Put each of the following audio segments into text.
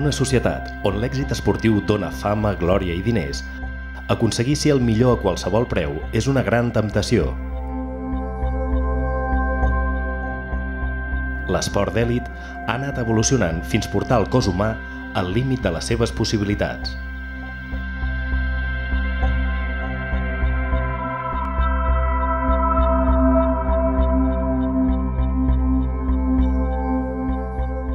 una societat on l'èxit esportiu dona fama, glòria i diners, aconseguir ser el millor a qualsevol preu és una gran temptació. L'esport d'èlit ha anat evolucionant fins portar el cos humà al límit de les seves possibilitats.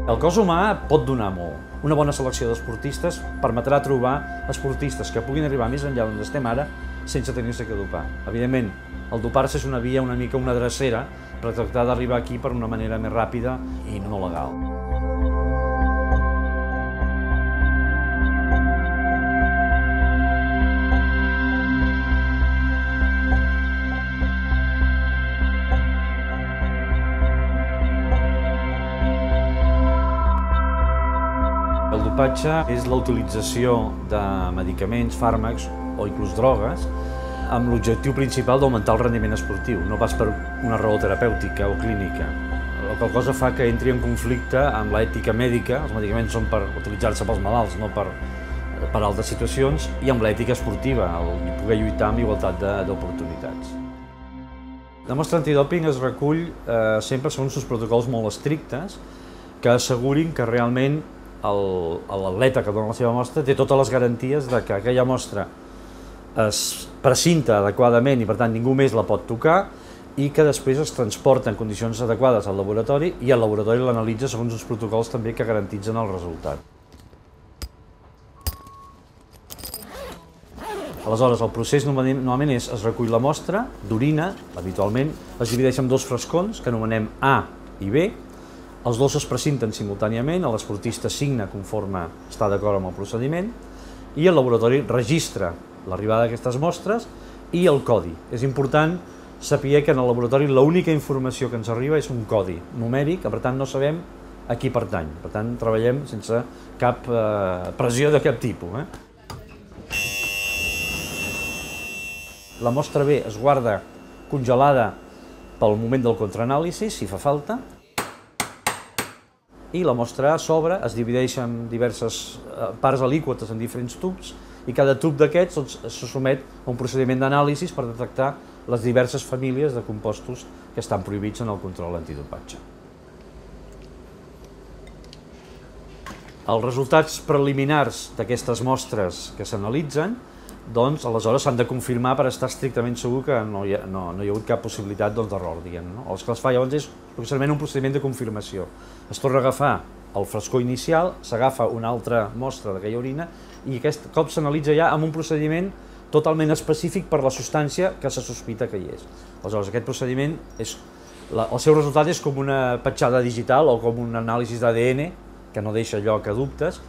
El cos humà pot donar molt. Una bona selecció d'esportistes permetrà trobar esportistes que puguin arribar més enllà d'on estem ara sense tenir-se que dopar. Evidentment, el dopar-se és una via una mica una drecera per tractar d'arribar aquí per una manera més ràpida i no legal. El dopatge és la utilització de medicaments, fàrmacs o inclús drogues amb l'objectiu principal d'augmentar el rendiment esportiu, no pas per una raó terapèutica o clínica. La qual cosa fa que entri en conflicte amb l'ètica mèdica, els medicaments són per utilitzar-se pels malalts, no per altres situacions, i amb l'ètica esportiva, el poder lluitar amb igualtat d'oportunitats. La mostra antidòping es recull sempre segons uns protocols molt estrictes que assegurin que realment l'atleta que dona la seva mostra té totes les garanties de que aquella mostra es precinta adequadament i per tant ningú més la pot tocar i que després es transporta en condicions adequades al laboratori i el laboratori l'analitza segons uns protocols també que garantitzen el resultat. Aleshores, el procés normalment es recull la mostra d'orina, habitualment es divideix en dos frescons que anomenem A i B. Els dos es precinten simultàniament, l'esportista signa conforme està d'acord amb el procediment i el laboratori registra l'arribada d'aquestes mostres i el codi. És important saber que en el laboratori l'única informació que ens arriba és un codi numèric, que per tant no sabem a qui pertany. Per tant, treballem sense cap pressió de cap tipus. La mostra B es guarda congelada pel moment del contraanàlisi, si fa falta, i la mostra A s'obre, es divideix en diverses parts alíquotes en diferents tubs i cada tub d'aquests se sotmet a un procediment d'anàlisi per detectar les diverses famílies de compostos que estan prohibits en el control antidopatge. Els resultats preliminars d'aquestes mostres que s'analitzen doncs aleshores s'han de confirmar per estar estrictament segur que no hi ha hagut cap possibilitat d'error. El que es fa llavors és un procediment de confirmació. Es torna a agafar el frescor inicial, s'agafa una altra mostra d'aquella orina i aquest cop s'analitza ja amb un procediment totalment específic per la substància que se sospita que hi és. Aleshores, aquest procediment, el seu resultat és com una petjada digital o com un anàlisi d'ADN que no deixa lloc a dubtes.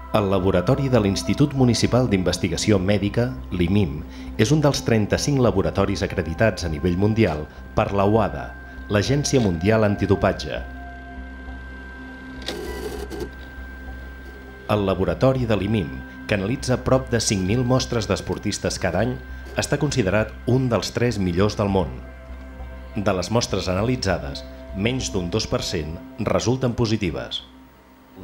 El laboratori de l'Institut Municipal d'Investigació Mèdica, l'IMIM, és un dels 35 laboratoris acreditats a nivell mundial per la UADA, l'Agència Mundial Antidopatge. El laboratori de l'IMIM, que analitza prop de 5.000 mostres d'esportistes cada any, està considerat un dels 3 millors del món. De les mostres analitzades, menys d'un 2% resulten positives.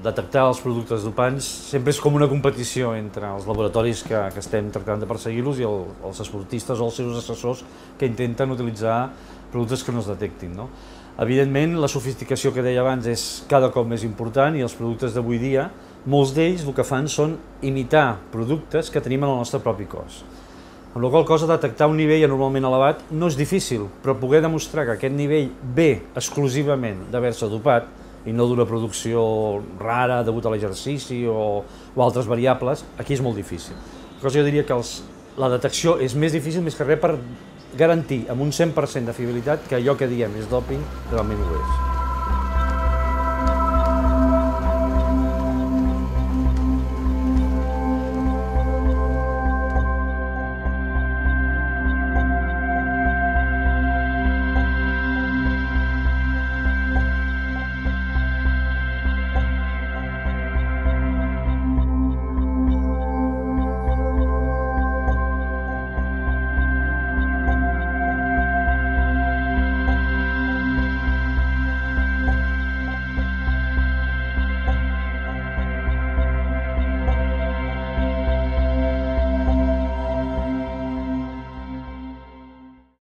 Detectar els productes dopants sempre és com una competició entre els laboratoris que estem tractant de perseguir-los i els esportistes o els seus assessors que intenten utilitzar productes que no es detectin. Evidentment, la sofisticació que deia abans és cada cop més important i els productes d'avui dia, molts d'ells el que fan són imitar productes que tenim en el nostre propi cos. Amb la qual cosa, detectar un nivell anormalment elevat no és difícil, però poder demostrar que aquest nivell ve exclusivament d'haver-se dopat i no d'una producció rara degut a l'exercici o altres variables, aquí és molt difícil. Jo diria que la detecció és més difícil més que res per garantir amb un 100% de fiabilitat que allò que diem és dòping realment ho és.